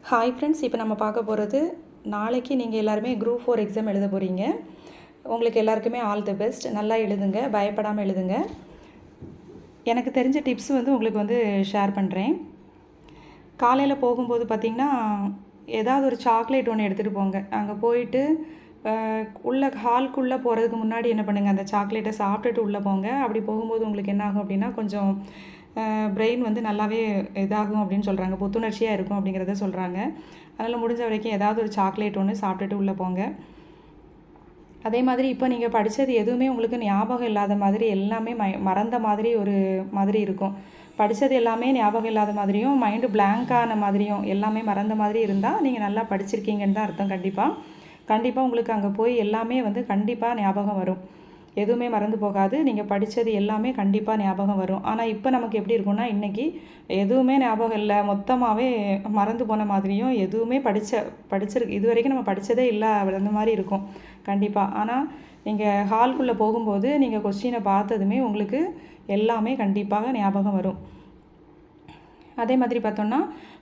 Hi friends, இப்போ நம்ம பார்க்க போகிறது நாளைக்கு நீங்கள் எல்லாருமே குரூப் 4 எக்ஸாம் எழுத போகிறீங்க. உங்களுக்கு எல்லாருக்குமே ஆல் தி பெஸ்ட். நல்லா எழுதுங்க, பயப்படாமல் எழுதுங்க. எனக்கு தெரிஞ்ச டிப்ஸ் உங்களுக்கு ஷேர் பண்ணுறேன். காலையில் போகும்போது பார்த்திங்கன்னா ஏதாவது ஒரு சாக்லேட் ஒன்று எடுத்துகிட்டு போங்க. அங்கே போயிட்டு உள்ள ஹால்குள்ளே போகிறதுக்கு முன்னாடி என்ன பண்ணுங்கள், அந்த சாக்லேட்டை சாப்பிட்டுட்டு உள்ளே போங்க. அப்படி போகும்போது உங்களுக்கு என்ன ஆகும் அப்படின்னா, கொஞ்சம் பிரெயின் நல்லாவே இதாகும் அப்படின்னு சொல்கிறாங்க, புத்துணர்ச்சியாக இருக்கும் அப்படிங்கிறத சொல்கிறாங்க. அதனால் முடிஞ்ச வரைக்கும் ஏதாவது ஒரு சாக்லேட் ஒன்று சாப்பிட்டுட்டு உள்ளே போங்க. அதே மாதிரி இப்போ நீங்கள் படித்தது எதுவுமே உங்களுக்கு ஞாபகம் இல்லாத மாதிரி, எல்லாமே மறந்த மாதிரி ஒரு மாதிரி இருக்கும். படித்தது எல்லாமே ஞாபகம் இல்லாத மாதிரியும், மைண்டு பிளாங்கான மாதிரியும், எல்லாமே மறந்த மாதிரி இருந்தால் நீங்கள் நல்லா படிச்சிருக்கீங்கன்னு தான் அர்த்தம். கண்டிப்பாக உங்களுக்கு அங்கே போய் எல்லாமே கண்டிப்பாக ஞாபகம் வரும். எதுவுமே மறந்து போகாது. நீங்கள் படித்தது எல்லாமே கண்டிப்பாக ஞாபகம் வரும். ஆனால் இப்போ நமக்கு எப்படி இருக்கும்னா, இன்றைக்கி எதுவுமே ஞாபகம் இல்லை, மொத்தமாகவே மறந்து போன மாதிரியும், எதுவுமே படிச்சிருக்கு இது வரைக்கும் நம்ம படித்ததே இல்லை அந்த மாதிரி இருக்கும் கண்டிப்பாக. ஆனால் நீங்கள் ஹால்குள்ளே போகும்போது நீங்கள் கொஸ்டினை பார்த்ததுமே உங்களுக்கு எல்லாமே கண்டிப்பாக ஞாபகம் வரும். அதே மாதிரி பார்த்தோன்னா,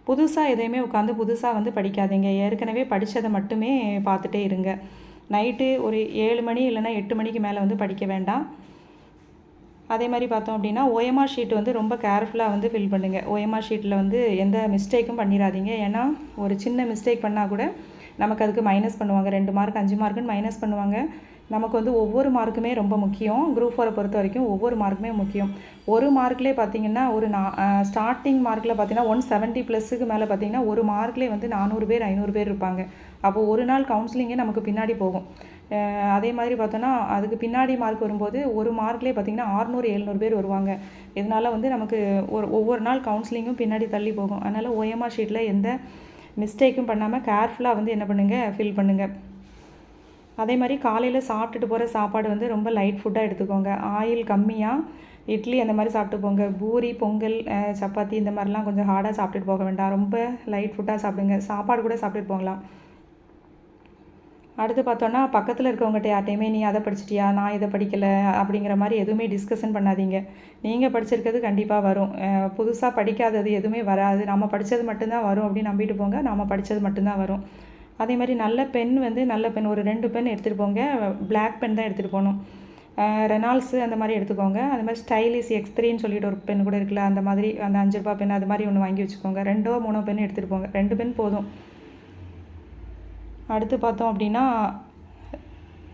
புதுசாக எதையுமே உட்காந்து புதுசாக படிக்காதீங்க. ஏற்கனவே படித்ததை மட்டுமே பார்த்துட்டே இருங்க. நைட்டு ஒரு 7 மணி இல்லைனா 8 மணிக்கு மேலே படிக்க வேண்டாம். அதே மாதிரி பார்த்தோம் அப்படின்னா, OMR ஷீட் ரொம்ப கேர்ஃபுல்லாக ஃபில் பண்ணுங்கள். OMR ஷீட்டில் எந்த மிஸ்டேக்கும் பண்ணிடாதீங்க. ஏன்னா ஒரு சின்ன மிஸ்டேக் பண்ணால் கூட நமக்கு அதுக்கு மைனஸ் பண்ணுவாங்க. 2 மார்க் 5 மார்க்குன்னு மைனஸ் பண்ணுவாங்க. நமக்கு ஒவ்வொரு மார்க்குமே ரொம்ப முக்கியம். குரூப் 4 பொறுத்த வரைக்கும் ஒவ்வொரு மார்க்குமே முக்கியம். ஒரு மார்க்லேயே பார்த்திங்கன்னா, ஒரு ஸ்டார்டிங் மார்க்கில் பார்த்திங்கன்னா 170 ப்ளஸுக்கு மேலே பார்த்திங்கன்னா ஒரு மார்க்லேயே 400 பேர் 500 பேர் இருப்பாங்க. அப்போது ஒரு நாள் கவுன்சிலிங்கே நமக்கு பின்னாடி போகும். அதே மாதிரி பார்த்தோன்னா, அதுக்கு பின்னாடி மார்க் வரும்போது ஒரு மார்க்லேயே பார்த்திங்கன்னா 600 700 பேர் வருவாங்க. இதனால் நமக்கு ஒவ்வொரு நாள் கவுன்சிலிங்கும் பின்னாடி தள்ளி போகும். அதனால் OMR ஷீட்டில் எந்த மிஸ்டேக்கும் பண்ணாமல் கேர்ஃபுல்லாக என்ன பண்ணுங்கள், ஃபில் பண்ணுங்கள். அதே மாதிரி காலையில் சாப்பிட்டுட்டு போகிற சாப்பாடு ரொம்ப லைட் ஃபுட்டாக எடுத்துக்கோங்க. ஆயில் கம்மியாக, இட்லி அந்த மாதிரி சாப்பிட்டு போங்க. பூரி, பொங்கல், சப்பாத்தி இந்த மாதிரிலாம் கொஞ்சம் ஹார்டாக சாப்பிட்டுட்டு போக வேண்டாம். ரொம்ப லைட் ஃபுட்டாக சாப்பிடுங்க. சாப்பாடு கூட சாப்பிட்டுட்டு போகலாம். அடுத்து பார்த்தோன்னா, பக்கத்தில் இருக்கவங்ககிட்ட யார்ட்டையுமே நீ அதை படிச்சிட்டியா, நான் இதை படிக்கலை அப்படிங்கிற மாதிரி எதுவுமே டிஸ்கஷன் பண்ணாதீங்க. நீங்கள் படிச்சிருக்கிறது கண்டிப்பாக வரும். புதுசாக படிக்காதது எதுவுமே வராது. நம்ம படித்தது மட்டும்தான் வரும் அப்படின்னு நம்பிட்டு போங்க. நம்ம படித்தது மட்டும்தான் வரும். அதே மாதிரி நல்ல பென் நல்ல பென் ஒரு 2 பென் எடுத்துகிட்டு போங்க. பிளாக் பென் தான் எடுத்துகிட்டு போகணும். ரெனால்ஸு அந்த மாதிரி எடுத்துக்கோங்க. அது மாதிரி ஸ்டைலிஷ் X3ன்னு சொல்லிட்டு ஒரு பென் கூட இருக்குல்ல, அந்த மாதிரி அந்த 5 ரூபா பென் அது மாதிரி ஒன்று வாங்கி வச்சுக்கோங்க. 2 3 பென் எடுத்துகிட்டு போங்க. 2 பென் போதும். அடுத்து பார்த்தோம் அப்படின்னா,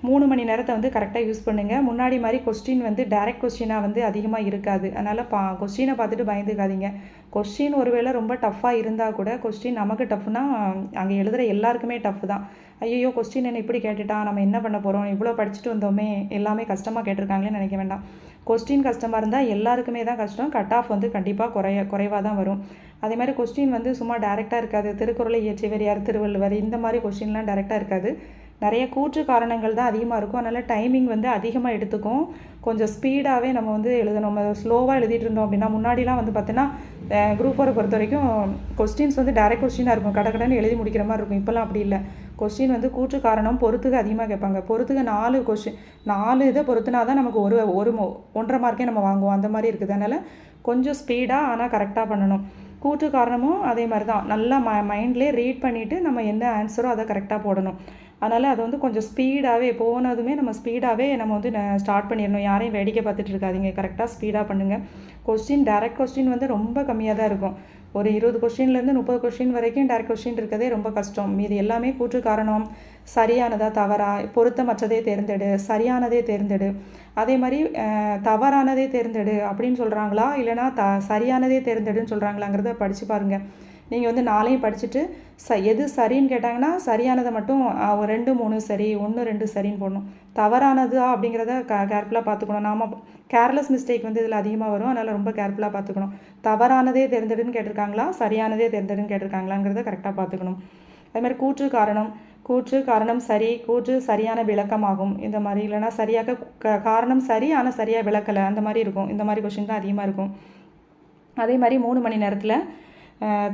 3 மணி நேரத்தை கரெக்டாக யூஸ் பண்ணுங்கள். முன்னாடி மாதிரி கொஸ்டின் டைரக்ட் கொஸ்டினாக அதிகமாக இருக்காது. அதனால் கொஸ்டினை பார்த்துட்டு பயந்துக்காதீங்க. கொஸ்டின் ஒருவேளை ரொம்ப டஃப்பாக இருந்தால் கூட, கொஸ்டின் நமக்கு டஃப்னா அங்கே எழுதுகிற எல்லாருக்குமே டஃப் தான். ஐயோ கொஸ்டின் என்ன இப்படி கேட்டுட்டா, நம்ம என்ன பண்ண போகிறோம், இவ்வளோ படிச்சுட்டு வந்தோமே, எல்லாமே கஷ்டமாக கேட்டிருக்காங்களேன்னு நினைக்க வேண்டாம். கொஸ்டின் கஷ்டமாக இருந்தால் எல்லாருக்குமே தான் கஷ்டம். கட் ஆஃப் கண்டிப்பாக குறைவாக தான் வரும். அதே மாதிரி கொஸ்டின் சும்மா டேரெக்டாக இருக்காது. திருக்குறளை இயற்றியவர் யார், திருவள்ளுவர், இந்த மாதிரி கொஸ்டின்லாம் டேரெக்டாக இருக்காது. நிறைய கூற்று காரணங்கள் தான் அதிகமாக இருக்கும். அதனால் டைமிங் அதிகமாக எடுத்துக்கும். கொஞ்சம் ஸ்பீடாகவே நம்ம எழுதணும். நம்ம ஸ்லோவாக எழுதிட்டு இருந்தோம் அப்படின்னா, முன்னாடிலாம் பார்த்தீங்கன்னா குரூப் 4 பொறுத்த வரைக்கும் கொஸ்டின்ஸ் டைரக்ட் கொஸ்டினாக இருக்கும். கடகடன்னு எழுதி முடிக்கிற மாதிரி இருக்கும். இப்போலாம் அப்படி இல்லை. கொஸ்டின் கூற்று காரணம் பொறுத்துக்கு அதிகமாக கேட்பாங்க. பொறுத்துக்கு 4 கொஸ்டின் 4 இதை பொறுத்துனா தான் நமக்கு ஒரு 1.5 மார்க்கே நம்ம வாங்குவோம். அந்த மாதிரி இருக்குது. அதனால் கொஞ்சம் ஸ்பீடாக ஆனால் கரெக்டாக பண்ணணும். கூற்று காரணமும் அதே மாதிரி தான். நல்லா மைண்ட்லேயே ரீட் பண்ணிவிட்டு நம்ம என்ன ஆன்சரோ அதை கரெக்டாக போடணும். அதனால் அது கொஞ்சம் ஸ்பீடாகவே போனதுமே நம்ம ஸ்பீடாகவே நம்ம ஸ்டார்ட் பண்ணிடணும். யாரையும் வேடிக்கை பார்த்துட்டு இருக்காதீங்க. கரெக்டாக ஸ்பீடாக பண்ணுங்கள். கொஸ்டின் டைரக்ட் கொஸ்டின் ரொம்ப கம்மியாக தான் இருக்கும். ஒரு 20 கொஸ்டின்லேருந்து 30 கொஸ்டின் வரைக்கும் டைரக்ட் கொஸ்டின் இருக்கதே ரொம்ப கஷ்டம். மீது எல்லாமே கூற்று காரணம், சரியானதா தவறா, பொருத்தமற்றதே தேர்ந்தெடு, சரியானதே தேர்ந்தெடு, அதே மாதிரி தவறானதே தேர்ந்தெடு அப்படின்னு சொல்கிறாங்களா, இல்லைனா சரியானதே தேர்ந்தெடுன்னு சொல்கிறாங்களாங்கிறத படித்து பாருங்கள். நீங்கள் 4ஐயும் படிச்சுட்டு எது சரின்னு கேட்டாங்கன்னா, சரியானதை மட்டும் 2 3 சரி, 1 2 சரின்னு போடணும். தவறானதா அப்படிங்கிறத கேர்ஃபுல்லாக பார்த்துக்கணும். நாம் கேர்லெஸ் மிஸ்டேக் இதில் அதிகமாக வரும். அதனால் ரொம்ப கேர்ஃபுல்லாக பார்த்துக்கணும். தவறானதே தேர்ந்தெடுன்னு கேட்டிருக்காங்களா, சரியானதே தேர்ந்தெடுன்னு கேட்டிருக்காங்களாங்கிறத கரெக்டாக பார்த்துக்கணும். அதே மாதிரி கூற்று காரணம் சரி, கூற்று சரியான விளக்கமாகும். இந்த மாதிரி இல்லைனா சரியாக காரணம் சரி ஆனால் சரியாக விளக்கலை, அந்த மாதிரி இருக்கும். இந்த மாதிரி கொஸ்டின் தான் அதிகமாக இருக்கும். அதே மாதிரி 3 மணி நேரத்தில்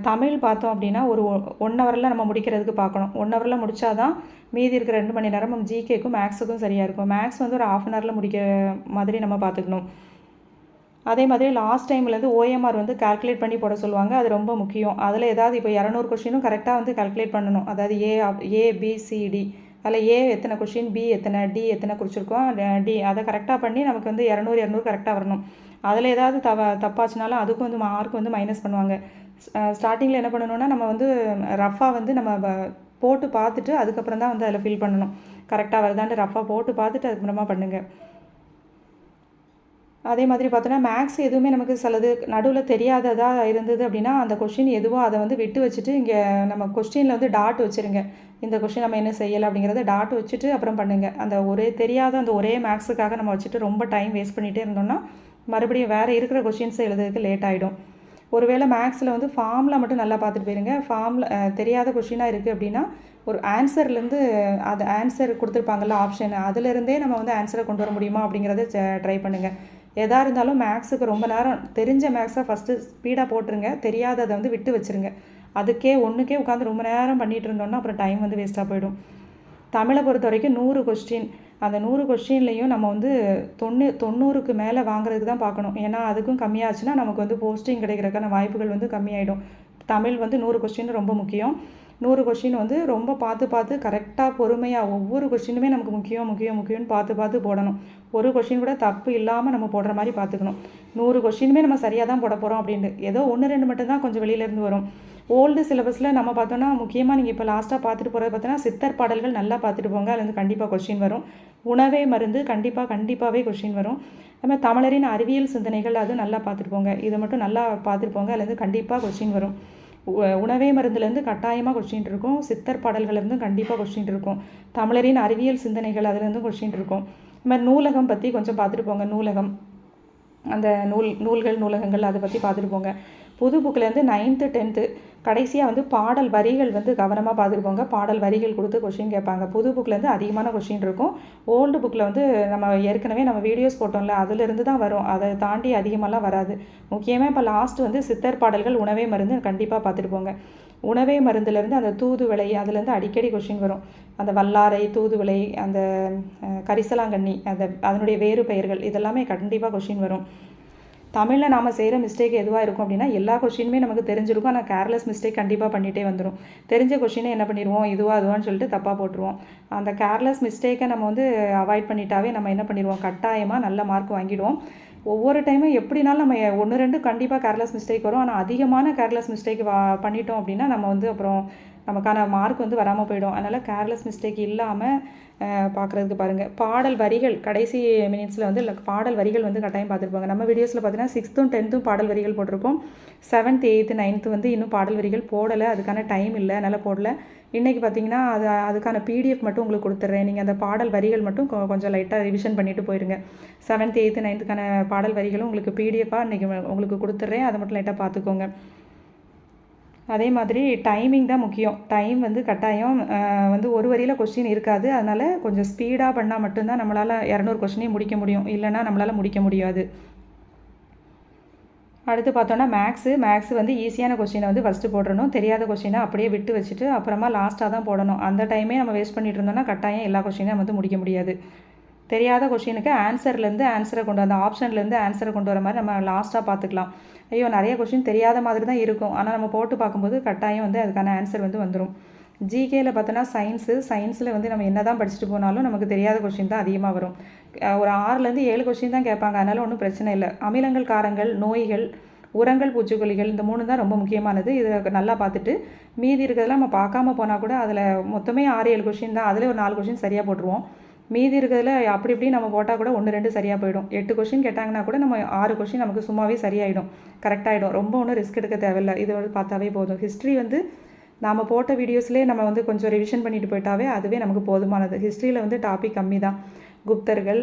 தமிழ் பார்த்தோம் அப்படின்னா ஒரு 1 ஹவரில் நம்ம முடிக்கிறதுக்கு பார்க்கணும். 1 ஹவரில் முடித்தா தான் மீதி இருக்கிற 2 மணி நேரம் ஜிகேக்கும் மேக்ஸுக்கும் சரியாக இருக்கும். மேக்ஸ் ஒரு ½ அன் ஹவரில் முடிக்க மாதிரி நம்ம பார்த்துக்கணும். அதே மாதிரி லாஸ்ட் டைம்லேருந்து ஓஎம்ஆர் வந்து கால்குலேட் பண்ணி போட சொல்லுவாங்க. அது ரொம்ப முக்கியம். அதில் ஏதாவது இப்போ 200 கொஷினும் கரெக்டாக வந்து கால்குலேட் பண்ணணும். அதாவது ஏபிசிடி அதில் ஏ எத்தனை கொஷின், பி எத்தனை, டி எத்தனை குறிச்சிருக்கோம், டி அதை கரெக்டாக பண்ணி நமக்கு வந்து 200 கரெக்டாக வரணும். அதில் ஏதாவது தப்பாச்சுனாலும் அதுக்கும் வந்து மார்க் வந்து மைனஸ் பண்ணுவாங்க. ஸ்டார்டிங்கில் என்ன பண்ணணும்னா நம்ம வந்து ரஃபாக வந்து நம்ம போட்டு பார்த்துட்டு அதுக்கப்புறம் தான் வந்து அதில் ஃபில் பண்ணணும். கரெக்டாக வருதான்ட்டு ரஃபாக போட்டு பார்த்துட்டு அதுக்கப்புறமா பண்ணுங்கள். அதே மாதிரி பார்த்தோன்னா மேக்ஸ் எதுவுமே நமக்கு சிலது நடுவில் தெரியாததாக இருந்தது அப்படின்னா அந்த கொஷின் எதுவோ அதை வந்து விட்டு வச்சுட்டு இங்கே நம்ம கொஸ்டினில் வந்து டாட் வச்சுருங்க. இந்த கொஷின் நம்ம என்ன செய்யலை அப்படிங்கிறத டாட் வச்சுட்டு அப்புறம் பண்ணுங்கள். அந்த தெரியாத அந்த ஒரே மேக்ஸுக்காக நம்ம வச்சுட்டு ரொம்ப டைம் வேஸ்ட் பண்ணிகிட்டே இருந்தோம்னா மறுபடியும் வேறு இருக்கிற கொஷின்ஸை எழுதுறதுக்கு லேட் ஆகிடும். ஒருவேளை மேக்ஸில் வந்து ஃபார்மில் மட்டும் நல்லா பார்த்துட்டு போயிருங்க. ஃபார்மில் தெரியாத கொஷினாக இருக்குது அப்படின்னா ஒரு ஆன்சர்லேருந்து அது ஆன்சர் கொடுத்துருப்பாங்கல்ல ஆப்ஷன், அதிலிருந்தே நம்ம வந்து ஆன்சரை கொண்டு வர முடியுமா அப்படிங்கிறத ட்ரை பண்ணுங்கள். எதாக இருந்தாலும் மேக்ஸுக்கு ரொம்ப நேரம் தெரிஞ்ச மேக்ஸை ஃபஸ்ட்டு ஸ்பீடாக போட்டுருங்க. தெரியாததை வந்து விட்டு வச்சுருங்க. அதுக்கே ஒன்றுக்கே உட்காந்து ரொம்ப நேரம் பண்ணிகிட்டு இருந்தோம்னா அப்புறம் டைம் வந்து வேஸ்ட்டாக போயிடும். தமிழை பொறுத்த வரைக்கும் 100 கொஸ்டின், அந்த 100 கொஸ்டின்லேயும் நம்ம வந்து 90க்கு மேலே வாங்குறதுக்கு தான் பார்க்கணும். ஏன்னா அதுக்கும் கம்மியாச்சுன்னா நமக்கு வந்து போஸ்டிங் கிடைக்கிறதுக்கான வாய்ப்புகள் வந்து கம்மியாயிடும். தமிழ் வந்து 100 கொஸ்டின் ரொம்ப முக்கியம். 100 கொஸ்டின் வந்து ரொம்ப பார்த்து கரெக்டாக பொறுமையாக ஒவ்வொரு கொஸ்டினுமே நமக்கு முக்கியம்னு பார்த்து போடணும். ஒரு கொஸ்டின் கூட தப்பு இல்லாமல் நம்ம போடுற மாதிரி பார்த்துக்கணும். 100 கொஸ்டினுமே நம்ம சரியாக தான் போட போகிறோம் அப்படின்ட்டு ஏதோ 1-2 மட்டும்தான் கொஞ்சம் வெளியிலேருந்து வரும். ஓல்டு சிலபஸில் நம்ம பார்த்தோன்னா முக்கியமாக நீங்கள் இப்போ லாஸ்ட்டாக பார்த்துட்டு போகிறது பார்த்தோன்னா சித்தர் பாடல்கள் நல்லா பார்த்துட்டு போங்க. அதுலேருந்து கண்டிப்பாக கொஸ்டின் வரும். உணவே மருந்து கண்டிப்பாகவே கொஸ்டின் வரும். நம்ம தமிழரின் அறிவியல் சிந்தனைகள் அது நல்லா பார்த்துட்டு போங்க. இதை மட்டும் நல்லா பார்த்துட்டு போங்க. அதுலேருந்து கண்டிப்பாக கொஸ்டின் வரும். உணவே மருந்துலேருந்து கட்டாயமாக கொஸ்டின் இருக்கும். சித்தர் பாடல்கள்லேருந்து கண்டிப்பாக கொஸ்டின் இருக்கும். தமிழரின் அறிவியல் சிந்தனைகள் அதுலேருந்து கொஸ்டின் இருக்கும். இது மாதிரி நூலகம் பற்றி கொஞ்சம் பார்த்துட்டு போங்க. நூலகம் அந்த நூலகங்கள் அதை பற்றி பார்த்துட்டு போங்க. புது புக்கிலேருந்து 9th 10th கடைசியாக வந்து பாடல் வரிகள் வந்து கவனமாக பார்த்துட்டு போங்க. பாடல் வரிகள் கொடுத்து கொஷின் கேட்பாங்க. புது புக்கிலேருந்து அதிகமான கொஷின் இருக்கும். ஓல்டு புக்கில் வந்து நம்ம ஏற்கனவே நம்ம வீடியோஸ் போட்டோம்ல அதிலிருந்து தான் வரும். அதை தாண்டி அதிகமாகலாம் வராது. முக்கியமாக இப்போ லாஸ்ட் வந்து சித்தர் பாடல்கள் உணவே மருந்து கண்டிப்பாக பார்த்துட்டு போங்க. உணவே மருந்துலேருந்து அந்த தூதுவளை அதுலேருந்து அடிக்கடி கொஷின் வரும். அந்த வல்லாரை, தூதுவளை, அந்த கரிசலாங்கண்ணி, அதனுடைய வேறு பெயர்கள் இதெல்லாமே கண்டிப்பாக கொஷின் வரும். தமிழில் நாம் செய்கிற மிஸ்டேக் எதுவாக இருக்கும் அப்படின்னா எல்லா கொஷினுமே நமக்கு தெரிஞ்சிருக்கும். ஆனால் கேர்லெஸ் மிஸ்டேக் கண்டிப்பாக பண்ணிகிட்டே வந்துடும். தெரிஞ்ச கொஷினை என்ன பண்ணிடுவோம், அதுவான்னு சொல்லிட்டு தப்பாக போட்டுருவோம். அந்த கேர்லெஸ் மிஸ்டேக்கை நம்ம வந்து அவாய்ட் பண்ணிட்டாவே நம்ம என்ன பண்ணிடுவோம், கட்டாயமாக நல்ல மார்க் வாங்கிடுவோம். ஒவ்வொரு டைமும் எப்படினாலும் நம்ம 1-2 கண்டிப்பாக கேர்லெஸ் மிஸ்டேக் வரும். ஆனால் அதிகமான கேர்லெஸ் மிஸ்டேக் பண்ணிட்டோம் அப்படின்னா நம்ம வந்து அப்புறம் நமக்கான மார்க் வந்து வராமல் போயிடும். அதனால் கேர்லெஸ் மிஸ்டேக் இல்லாமல் பார்க்குறதுக்கு பாருங்கள். பாடல் வரிகள் கடைசி மினிட்ஸில் வந்து பாடல் வரிகள் வந்து கட்டாயம் பார்த்துருப்பாங்க. நம்ம வீடியோஸில் பார்த்தீங்கன்னா 6th 10th பாடல் வரிகள் போட்டிருக்கோம். 7th 8th 9th வந்து இன்னும் பாடல் வரிகள் போடலை. அதுக்கான டைம் இல்லை, அதனால் போடலை. இன்றைக்கி பார்த்தீங்கன்னா அதுக்கான PDF மட்டும் உங்களுக்கு கொடுத்துட்றேன். நீங்கள் அந்த பாடல் வரிகள் மட்டும் கொஞ்சம் லைட்டாக ரிவிஷன் பண்ணிவிட்டு போயிருங்க. 7th 8th 9th பாடல் வரிகளும் உங்களுக்கு PDF-ஆக இன்றைக்கி உங்களுக்கு கொடுத்துட்றேன். அதை மட்டும் லைட்டாக பார்த்துக்கோங்க. அதே மாதிரி டைமிங் தான் முக்கியம். டைம் வந்து கட்டாயம் வந்து ஒரு வரியில் கொஸ்டின் இருக்காது. அதனால் கொஞ்சம் ஸ்பீடாக பண்ணால் மட்டும்தான் நம்மளால் 200 கொஸ்டினையும் முடிக்க முடியும். இல்லைனா நம்மளால் முடிக்க முடியாது. அடுத்து பார்த்தோன்னா மேக்ஸு வந்து ஈஸியான கொஸ்டினை வந்து ஃபஸ்ட்டு போடணும். தெரியாத கொஸ்டினை அப்படியே விட்டு வச்சுட்டு அப்புறமா லாஸ்ட்டாக தான் போடணும். அந்த டைமே நம்ம வேஸ்ட் பண்ணிட்டு இருந்தோம்னா கட்டாயம் எல்லா கொஸ்டினையும் வந்து முடிக்க முடியாது. தெரியாத கொஷினுக்கு ஆன்சரை கொண்டு அந்த ஆப்ஷன்லேருந்து ஆன்சரை கொண்டு வர மாதிரி நம்ம லாஸ்ட்டாக பார்த்துக்கலாம். ஐயோ நிறைய கொஷின் தெரியாத மாதிரி தான் இருக்கும். ஆனால் நம்ம போட்டு பார்க்கும்போது கட்டாயம் வந்து அதுக்கான ஆன்சர் வந்து வந்துடும். ஜிகேயில் பார்த்தோன்னா சயின்ஸில் வந்து நம்ம என்ன தான் படிச்சுட்டு போனாலும் நமக்கு தெரியாத கொஷின் தான் அதிகமாக வரும். ஒரு 6லேருந்து 7 கொஷின் தான் கேட்பாங்க. அதனால் ஒன்றும் பிரச்சனை இல்லை. அமிலங்கள், காரங்கள், நோய்கள், உரங்கள், பூச்சிக்கொல்லிகள் இந்த 3 தான் ரொம்ப முக்கியமானது. இதை நல்லா பார்த்துட்டு மீதி இருக்கிறதெல்லாம் நம்ம பார்க்காம போனால் கூட அதில் மொத்தமே 6-7 கொஷின் தான். அதில் ஒரு 4 கொஷின் சரியாக போட்டுருவோம். மீதி இருக்கிறதுல அப்படி இப்படி நம்ம போட்டால் கூட 1-2 சரியாக போயிடும். 8 கொஷின் கேட்டாங்கன்னா கூட நம்ம 6 கொஷின் நமக்கு சும்மாவே சரியாயிடும், கரெக்டாகிடும். ரொம்ப ஒன்றும் ரிஸ்க் எடுக்க தேவையில்லை. இது பார்த்தாவே போதும். ஹிஸ்ட்ரி வந்து நாம் போட்ட வீடியோஸ்லேயே நம்ம வந்து கொஞ்சம் ரிவிஷன் பண்ணிட்டு போயிட்டாவே அதுவே நமக்கு போதுமானது. ஹிஸ்ட்ரியில் வந்து டாபிக் கம்மி தான். குப்தர்கள்,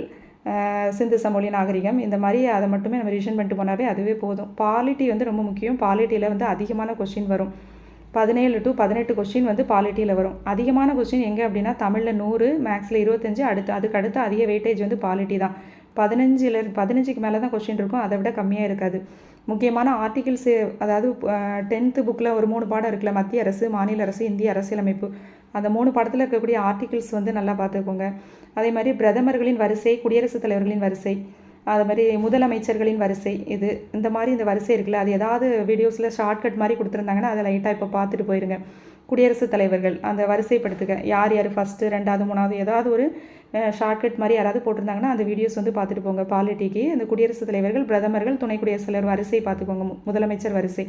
சிந்து சமொழி நாகரிகம் இந்த மாதிரி அதை மட்டுமே நம்ம ரிவிஷன் பண்ணிட்டு போனாவே அதுவே போதும். பாலிட்டி வந்து ரொம்ப முக்கியம். பாலிட்டியில் வந்து அதிகமான கொஷின் வரும். 17 to 18 கொஸ்டின் வந்து பாலிட்டியில் வரும். அதிகமான கொஸ்டின் எங்கே அப்படின்னா தமிழில் 100, மேக்ஸில் 25, அதுக்கு அதிக வெயிட்டேஜ் வந்து பாலிட்டி தான். 15க்கு மேலே தான் கொஸ்டின் இருக்கும். அதை விட கம்மியாக இருக்காது. முக்கியமான ஆர்டிகிள்ஸு, அதாவது 10th புக்கில் ஒரு 3 பாடம் இருக்குல்ல, மத்திய அரசு, மாநில அரசு, இந்திய அரசியலமைப்பு, அந்த 3 பாடத்தில் இருக்கக்கூடிய ஆர்டிகிள்ஸ் வந்து நல்லா பார்த்துக்கோங்க. அதே மாதிரி பிரதமர்களின் வரிசை, குடியரசுத் தலைவர்களின் வரிசை, அது மாதிரி முதலமைச்சர்களின் வரிசை இது இந்த மாதிரி இந்த வரிசை இருக்குல்ல, அது ஏதாவது வீடியோஸில் ஷார்ட்கட் மாதிரி கொடுத்துருந்தாங்கன்னா அதை லைட்டாக இப்போ பார்த்துட்டு போயிருங்க. குடியரசுத் தலைவர்கள் அந்த வரிசைப்படுத்துக யார் யார் ஃபஸ்ட்டு 2வது 3வது ஏதாவது ஒரு ஷார்ட்கட் மாதிரி யாராவது போட்டிருந்தாங்கன்னா அந்த வீடியோஸ் வந்து பார்த்துட்டு போங்க. பாலிட்டிக்கு அந்த குடியரசுத் தலைவர்கள், பிரதமர்கள், துணை குடியரசுத் தலைவர் வரிசை பார்த்துக்கோங்க, முதலமைச்சர் வரிசை.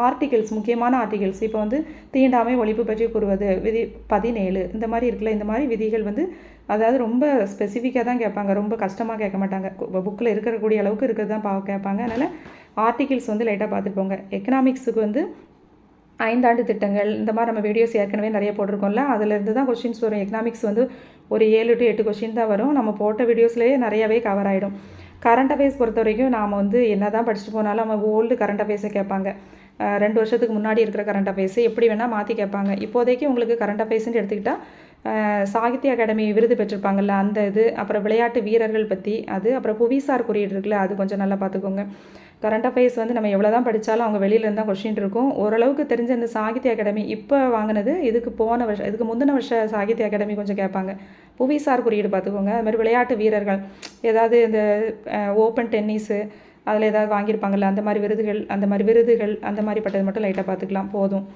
ஆர்டிகிள்ஸ், முக்கியமான ஆர்டிகிள்ஸ், இப்போ வந்து தீண்டாமை ஒழிப்பு பற்றி கூறுவது விதி 17 இந்த மாதிரி இருக்குல்ல, இந்த மாதிரி விதிகள் வந்து அதாவது ரொம்ப ஸ்பெசிஃபிக்காக தான் கேட்பாங்க, ரொம்ப கஷ்டமாக கேட்க மாட்டாங்க. புக்கில் இருக்கக்கூடிய அளவுக்கு இருக்கிறது தான் கேட்பாங்க. அதனால் ஆர்டிகிள்ஸ் வந்து லைட்டாக பார்த்துட்டு போங்க. எக்கனாமிக்ஸுக்கு வந்து 5 ஆண்டு திட்டங்கள் இந்த மாதிரி நம்ம வீடியோஸ் ஏற்கனவே நிறைய போட்டிருக்கோம்ல, அதிலேருந்து தான் கொஷின்ஸ் வரும். எக்கனாமிக்ஸ் வந்து ஒரு 7 to 8 கொஷின் தான் வரும். நம்ம போட்ட வீடியோஸ்லேயே நிறையவே கவர் ஆகிடும். கரண்ட் அஃபேர்ஸ் பொறுத்த வரைக்கும் நாம் வந்து என்ன தான் படிச்சுட்டு போனாலும் நம்ம ஓல்டு கரண்ட் அஃபேர்ஸை கேட்பாங்க. 2 வருஷத்துக்கு முன்னாடி இருக்கிற கரண்ட் அஃபேர்ஸு எப்படி வேணால் மாற்றி கேட்பாங்க. இப்போதைக்கு உங்களுக்கு கரண்ட் அஃபேர்ஸ்ன்னு எடுத்துக்கிட்டால் சாகித்ய அகாடமி விருது பெற்றிருப்பாங்கள்ல அந்த இது, அப்புறம் விளையாட்டு வீரர்கள் பற்றி அது, அப்புறம் புவிசார் குறியீடு இருக்குல்ல அது கொஞ்சம் நல்லா பார்த்துக்கோங்க. கரண்ட் அஃபேர்ஸ் வந்து நம்ம எவ்வளோ தான் படித்தாலும் அவங்க வெளியிலேருந்து தான் கொஸ்டின் இருக்கும். ஓரளவுக்கு தெரிஞ்ச இந்த சாகித்ய அகாடமி இப்போ வாங்கினது, இதுக்கு முந்தின வருஷம் சாகித்ய அகாடமி கொஞ்சம் கேட்பாங்க. புவிசார் குறியீடு பார்த்துக்கோங்க. அது மாதிரி விளையாட்டு வீரர்கள் ஏதாவது இந்த ஓப்பன் டென்னிஸு அதில் ஏதாவது வாங்கியிருப்பாங்கள்ல அந்த மாதிரி விருதுகள் அந்த மாதிரி பட்டது மட்டும் லைட்டாக பார்த்துக்கலாம் போதும்.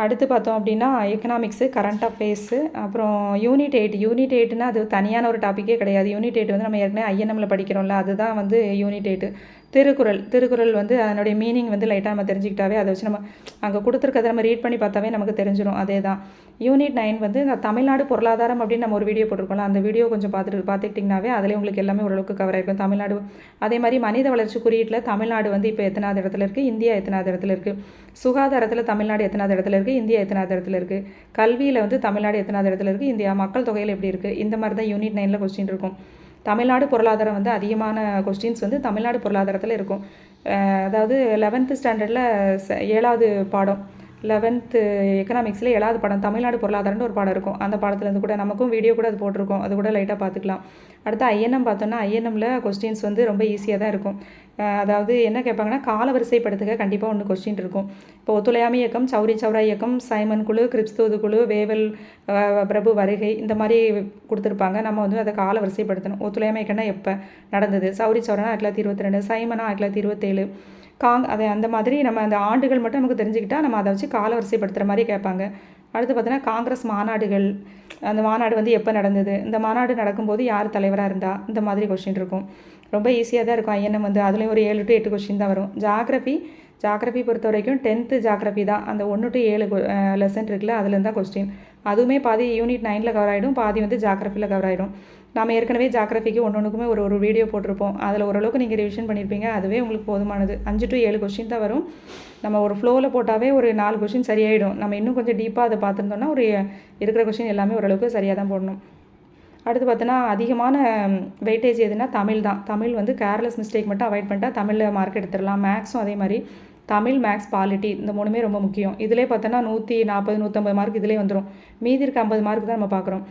அடுத்து பார்த்தோம் அப்படின்னா எக்கனாமிக்ஸு, கரண்ட் அஃபேர்ஸு, அப்புறம் யூனிட் 8 அது தனியான ஒரு டாப்பிக்கே கிடையாது. யூனிட் 8 வந்து நம்ம ஏற்கனவே ஐஎன்எம்மில் படிக்கிறோம்ல, அதுதான் வந்து யூனிட் 8. திருக்குறள் வந்து அதனுடைய மீனிங் வந்து லைட்டாக நம்ம தெரிஞ்சுக்கிட்டாவே அதை வச்சு நம்ம அங்கே கொடுத்துருக்கதை நம்ம ரீட் பண்ணி பார்த்தாவே நமக்கு தெரிஞ்சிடும். அதே தான். யூனிட் 9 வந்து இந்த தமிழ்நாடு பொருளாதாரம் அப்படின்னு நம்ம ஒரு வீடியோ போட்டிருக்கோம்ல, அந்த வீடியோ கொஞ்சம் பார்த்துக்கிட்டிங்கனாவே அதிலே உங்களுக்கு எல்லாமே ஓரளவுக்கு கவர் ஆகிருக்கும். தமிழ்நாடு அதே மாதிரி மனித வளர்ச்சி குறியீட்டில் தமிழ்நாடு வந்து இப்போ எத்தனாவது இடத்துல இருக்குது, இந்தியா எத்தனாவது இடத்துல இருக்குது, சுகாதாரத்தில் தமிழ்நாடு எத்தனாவது இடத்துல இருக்குது, இந்தியா எத்தனாவது இடத்துல இருக்குது, கல்வியில் வந்து தமிழ்நாடு எத்தனாவது இடத்துல இருக்குது, இந்தியா மக்கள் தொகையில் எப்படி இருக்குது, இந்த மாதிரி தான் யூனிட் 9 கொஸ்டின் இருக்கும். தமிழ்நாடு பொருளாதாரம் வந்து அதிகமான கொஸ்டின்ஸ் வந்து தமிழ்நாடு பொருளாதாரத்தில் இருக்கும். அதாவது 11th ஸ்டாண்டர்டில் 7வது பாடம், 11th எக்கனாமிக்ஸில் 7வது பாடம் தமிழ்நாடு பொருளாதாரம்னு ஒரு பாடம் இருக்கும். அந்த பாடத்துலேருந்து கூட நமக்கும் வீடியோ கூட அது போட்டிருக்கோம், அது கூட லைட்டாக பார்த்துக்கலாம். அடுத்து ஐஎன்எம் பார்த்தோன்னா ஐஎன்எம்மில் கொஸ்டின்ஸ் வந்து ரொம்ப ஈஸியாக தான் இருக்கும். அதாவது என்ன கேட்பாங்கன்னா காலவரிசைப்படுத்துக கண்டிப்பாக ஒன்று கொஸ்டின் இருக்கும். இப்போ ஒத்துழையாமை இயக்கம், சௌரி சௌரா இயக்கம், சைமன் குழு, கிரிப்ஸ்தூது குழு, வேவல் பிரபு வருகை இந்த மாதிரி கொடுத்துருப்பாங்க. நம்ம வந்து அதை காலவரிசைப்படுத்தணும். ஒத்துழையாமை இயக்கம்னா எப்போ நடந்தது, சௌரி சௌரானா 1922, சைமனா 1927, அதை அந்த மாதிரி நம்ம அந்த ஆண்டுகள் மட்டும் நமக்கு தெரிஞ்சுக்கிட்டால் நம்ம அதை வச்சு காலவரிசைப்படுத்துகிற மாதிரி கேட்பாங்க. அடுத்து பார்த்தோன்னா காங்கிரஸ் மாநாடுகள், அந்த மாநாடு வந்து எப்போ நடந்தது, இந்த மாநாடு நடக்கும்போது யார் தலைவராக இருந்தா, இந்த மாதிரி கொஸ்டின் இருக்கும். ரொம்ப ஈஸியாக தான் இருக்கும் ஐஎன்எம் வந்து. அதுலேயும் ஒரு 7 to 8 கொஸ்டின் தான் வரும். ஜாகிரஃபி பொறுத்த வரைக்கும் 10th ஜாகிரஃபி தான். அந்த 1 to 7 லெசன் இருக்குல்ல, அதுலேருந்து தான் கொஸ்டின். அதுவுமே பாதி யூனிட் 9 கவர் ஆகிடும், பாதி வந்து ஜாகிரஃபியில் கவர் ஆகிடும். நம்ம ஏற்கனவே ஜாகிரஃபிக்கு ஒன்றுக்குமே ஒரு வீடியோ போட்டிருப்போம். அதில் ஓரளவுக்கு நீங்கள் ரிவிஷன் பண்ணியிருப்பீங்க, அதுவே உங்களுக்கு போதுமானது. 5 to 7 கொஸ்டின் தான் வரும். நம்ம ஒரு ஃப்ளோவில் போட்டாவே ஒரு 4 கொஸ்டின் சரியாயிடும். நம்ம இன்னும் கொஞ்சம் டீப்பாக அதை பார்த்துருந்தோம்னா ஒரு இருக்கிற கொஸ்டின் எல்லாமே ஓரளவுக்கு சரியாக தான் போடணும். அடுத்து பார்த்தோன்னா அதிகமான வெயிட்டேஜ் எதுனா தமிழ் தான். தமிழ் வந்து கேர்லெஸ் மிஸ்டேக் மட்டும் அவாய்ட் பண்ணிட்டா தமிழில் மார்க் எடுத்துடலாம். மேக்ஸும் அதே மாதிரி. தமிழ், மேக்ஸ், பாலிட்டி இந்த 3மே ரொம்ப முக்கியம். இதிலே பார்த்தோன்னா 140 150 மார்க் இதிலே வந்துடும். மீதி இருக்க 50 மார்க் தான் நம்ம பார்க்குறோம்.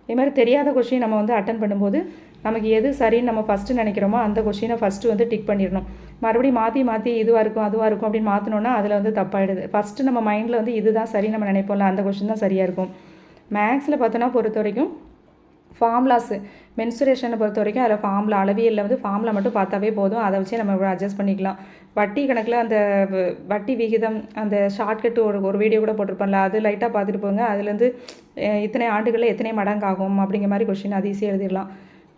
இது மாதிரி தெரியாத கொஸ்டின் நம்ம வந்து அட்டன் பண்ணும்போது நமக்கு எது சரின்னு நம்ம ஃபஸ்ட்டு நினைக்கிறோமோ அந்த கொஸ்டினை ஃபஸ்ட்டு வந்து டிக் பண்ணிடணும். மறுபடியும் மாற்றி இதுவாக இருக்கும் அதுவாக இருக்கும் அப்படின்னு மாற்றினோன்னா அதில் வந்து தப்பாயிடுது. ஃபஸ்ட்டு நம்ம மைண்டில் வந்து இதுதான் சரி நம்ம நினைப்போம்ல, அந்த கொஸ்டின் தான் சரியாக இருக்கும். மேக்ஸில் பார்த்தோன்னா பொறுத்த வரைக்கும் ஃபார்முலாஸு, மென்சுரேஷனை பொறுத்த வரைக்கும் அதில் ஃபார்முலா, அளவியலில் வந்து ஃபார்முலா மட்டும் பார்த்தாவே போதும். அதை வச்சே நம்ம அட்ஜஸ்ட் பண்ணிக்கலாம். வட்டி கணக்கில் அந்த வட்டி விகிதம் அந்த ஷார்ட்கட்டு ஒரு வீடியோ கூட போட்டிருப்பேன்ல, அது லைட்டாக பார்த்துட்டு போங்க. அதுலேருந்து இத்தனை ஆண்டுகளில் எத்தனை மடங்கு ஆகும் அப்படிங்கிற மாதிரி கொஸ்டின் அது ஈஸியாக எழுதிடலாம்.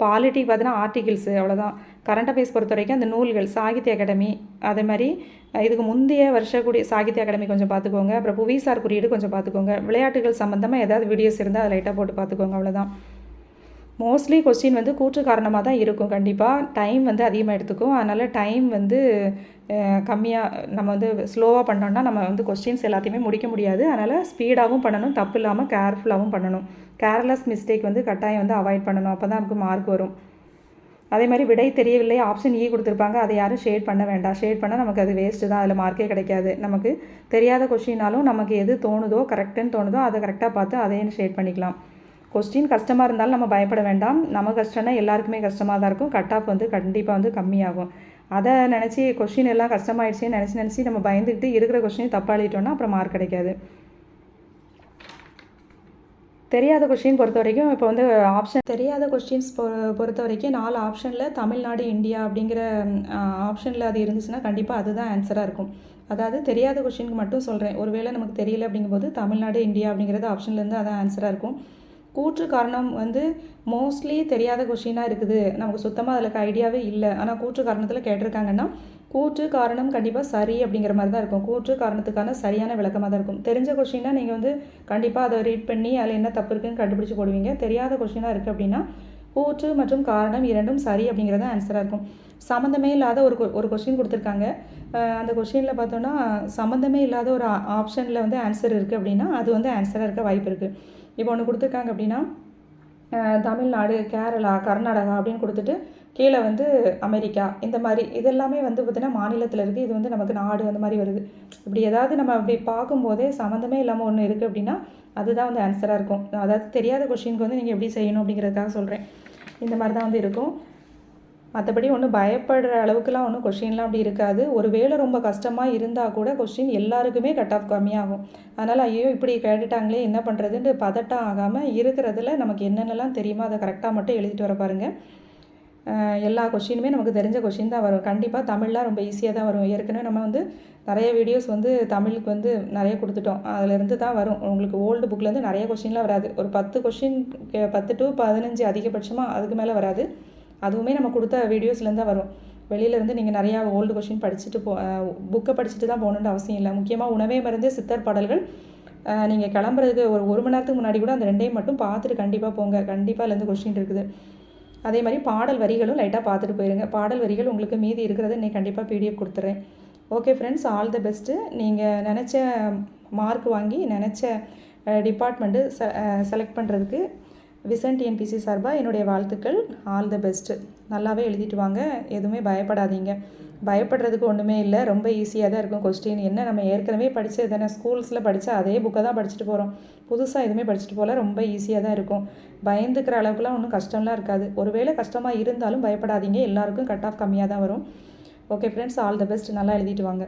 பாலிட்டி பார்த்தீங்கன்னா ஆர்டிகிள்ஸு அவ்வளோதான். கரண்ட் அஃபேர்ஸ் பொறுத்த வரைக்கும் அந்த நூல்கள், சாகித்ய அகாடமி, அதே மாதிரி இதுக்கு முந்தைய வருஷக்கூடிய சாகித்ய அகாடமி கொஞ்சம் பார்த்துக்கோங்க. அப்புறம் புவிசார் குறியீடு கொஞ்சம் பார்த்துக்கோங்க. விளையாட்டுகள் சம்மந்தமாக ஏதாவது வீடியோஸ் இருந்தால் அதை லைட்டாக போட்டு பார்த்துக்கோங்க, அவ்வளோதான். மோஸ்ட்லி கொஸ்டின் வந்து கூற்று காரணமாக தான் இருக்கும். கண்டிப்பாக டைம் வந்து அதிகமாக எடுத்துக்கும். அதனால் டைம் வந்து கம்மியாக நம்ம வந்து ஸ்லோவாக பண்ணோம்னா நம்ம வந்து கொஸ்டின்ஸ் எல்லாத்தையுமே முடிக்க முடியாது. அதனால் ஸ்பீடாகவும் பண்ணணும், தப்பு இல்லாமல் கேர்ஃபுல்லாகவும் பண்ணணும். கேர்லெஸ் மிஸ்டேக் வந்து கட்டாயம் வந்து அவாய்ட் பண்ணணும். அப்போ தான் நமக்கு மார்க் வரும். அதே மாதிரி விடை தெரியவில்லை, ஆப்ஷன் ஈ கொடுத்துருப்பாங்க, அதை யாரும் ஷேட் பண்ண வேண்டாம். ஷேட் பண்ணால் நமக்கு அது வேஸ்ட்டு தான், அதில் மார்க்கே கிடைக்காது. நமக்கு தெரியாத கொஸ்டினாலும் நமக்கு எது தோணுதோ கரெக்டுன்னு தோணுதோ அதை கரெக்டாக பார்த்து அதையும் ஷேட் பண்ணிக்கலாம். கொஸ்டின் கஷ்டமாக இருந்தாலும் நம்ம பயப்பட வேண்டாம். நம்ம கஷ்டம்னா எல்லாருக்குமே கஷ்டமாக தான் இருக்கும். கட் ஆஃப் வந்து கண்டிப்பாக வந்து கம்மியாகும். அதை நினச்சி கொஸ்டின் எல்லாம் கஷ்டமாயிடுச்சுன்னு நினச்சி நம்ம பயந்துக்கிட்டு இருக்கிற கொஸ்டினையும் தப்பாக எழுதிட்டோம்னா அப்புறம் மார்க் கிடைக்காது. தெரியாத கொஷின் பொறுத்த வரைக்கும் இப்போ வந்து தெரியாத கொஸ்டின்ஸ் பொறுத்த வரைக்கும் 4 ஆப்ஷனில் தமிழ்நாடு, இந்தியா அப்படிங்கிற ஆப்ஷனில் அது இருந்துச்சுன்னா கண்டிப்பாக அதுதான் ஆன்சராக இருக்கும். அதாவது தெரியாத கொஷினுக்கு மட்டும் சொல்கிறேன். ஒருவேளை நமக்கு தெரியல அப்படிங்கும்போது தமிழ்நாடு, இந்தியா அப்படிங்கிறது ஆப்ஷன்லேருந்து அதான் ஆன்சராக இருக்கும். கூற்று காரணம் வந்து மோஸ்ட்லி தெரியாத கொஷினாக இருக்குது, நமக்கு சுத்தமாக அதில் ஐடியாவே இல்லை, ஆனால் கூற்று காரணத்தில் கேட்டிருக்காங்கன்னா கூற்று காரணம் கண்டிப்பாக சரி அப்படிங்கிற மாதிரி தான் இருக்கும். கூற்று காரணத்துக்கான சரியான விளக்கமாக தான் இருக்கும். தெரிஞ்ச கொஷின்னா நீங்கள் வந்து கண்டிப்பாக அதை ரீட் பண்ணி அதில் என்ன தப்பு இருக்குன்னு கண்டுபிடிச்சி போடுவீங்க. தெரியாத கொஷினாக இருக்குது அப்படின்னா கூற்று மற்றும் காரணம் இரண்டும் சரி அப்படிங்கிறது ஆன்சராக இருக்கும். சம்மந்தமே இல்லாத ஒரு கொஷின் கொடுத்துருக்காங்க. அந்த கொஷினில் பார்த்தோன்னா சம்மந்தமே இல்லாத ஒரு ஆப்ஷனில் வந்து ஆன்சர் இருக்குது அப்படின்னா அது வந்து ஆன்சராக இருக்க வாய்ப்பு இருக்குது. இப்போ ஒன்று கொடுத்துருக்காங்க அப்படின்னா தமிழ்நாடு, கேரளா, கர்நாடகா அப்படின்னு கொடுத்துட்டு கீழே வந்து அமெரிக்கா, இந்த மாதிரி இதெல்லாமே வந்து பார்த்திங்கன்னா மாநிலத்தில் இருக்குது. இது வந்து நமக்கு நாடு அந்த மாதிரி வருது. இப்படி ஏதாவது நம்ம அப்படி பார்க்கும்போதே சம்மந்தமே இல்லாமல் ஒன்று இருக்குது அப்படின்னா அதுதான் வந்து ஆன்சராக இருக்கும். அதாவது தெரியாத கொஷினுக்கு வந்து நீங்கள் எப்படி செய்யணும் அப்படிங்கிறதுக்காக சொல்கிறேன். இந்த மாதிரி தான் வந்து இருக்கும். மற்றபடி ஒன்றும் பயப்படுற அளவுக்குலாம் ஒன்றும் கொஷின்லாம் அப்படி இருக்காது. ஒரு வேளை ரொம்ப கஷ்டமாக இருந்தால் கூட கொஷின் எல்லாருக்குமே கட் ஆஃப் கம்மியாகும். அதனால் ஐயோ இப்படி கேட்டுட்டாங்களே என்ன பண்ணுறதுன்ட்டு பதட்டம் ஆகாமல் இருக்கிறதுல நமக்கு என்னென்னலாம் தெரியுமோ அதை கரெக்டாக மட்டும் எழுதிட்டு வர பாருங்கள். எல்லா கொஷினுமே நமக்கு தெரிஞ்ச கொஷின் தான் வரும். கண்டிப்பாக தமிழ்லாம் ரொம்ப ஈஸியாக தான் வரும். ஏற்கனவே நம்ம வந்து நிறைய வீடியோஸ் வந்து தமிழுக்கு வந்து நிறைய கொடுத்துட்டோம். அதிலேருந்து தான் வரும். உங்களுக்கு ஓல்டு புக்லேருந்து நிறைய கொஷின்லாம் வராது. ஒரு 10 கொஷின் 10 to 15 அதிகபட்சமாக அதுக்கு மேலே வராது. அதுவுமே நம்ம கொடுத்த வீடியோஸ்லேருந்து தான் வரும். வெளியிலேருந்து நீங்கள் நிறையா ஓல்டு கொஷின் படிச்சுட்டு புக்கை படிச்சுட்டு தான் போகணுன்னு அவசியம் இல்லை. முக்கியமாக உணவே மருந்து, சித்தர் பாடல்கள் நீங்கள் கிளம்புறதுக்கு ஒரு மணி நேரத்துக்கு முன்னாடி கூட அந்த 2ஐயும் மட்டும் பார்த்துட்டு கண்டிப்பாக போங்க. கண்டிப்பாக அதுலேருந்து கொஷின் இருக்குது. அதே மாதிரி பாடல் வரிகளும் லைட்டாக பார்த்துட்டு போயிருங்க. பாடல் வரிகள் உங்களுக்கு மீதி இருக்கிறத இன்னைக்கு கண்டிப்பாக பிடிஎஃப் கொடுத்துட்றேன். Okay friends, all the best. நீங்கள் நினச்ச மார்க் வாங்கி நினச்ச டிபார்ட்மெண்ட்டு செலக்ட் பண்ணுறதுக்கு விசன் டிஎன்பிசி சார்பாக என்னுடைய வாழ்த்துக்கள். All the best. நல்லாவே எழுதிட்டு வாங்க. எதுவுமே பயப்படாதீங்க. பயப்படுறதுக்கு ஒன்றுமே இல்லை. ரொம்ப ஈஸியாக தான் இருக்கும் கொஸ்டின். என்ன நம்ம ஏற்கனவே படித்தது தானே, ஸ்கூல்ஸில் படித்தா அதே புக்கை தான் படிச்சுட்டு போகிறோம். புதுசாக எதுவுமே படிச்சுட்டு போகல. ரொம்ப ஈஸியாக தான் இருக்கும். பயந்துக்கிற அளவுக்குலாம் ஒன்றும் கஷ்டம்லாம் இருக்காது. ஒருவேளை கஷ்டமாக இருந்தாலும் பயப்படாதீங்க. எல்லாருக்கும் கட் ஆஃப் கம்மியாக தான் வரும். Okay friends, all the best. நல்லா எழுதிட்டு வாங்க.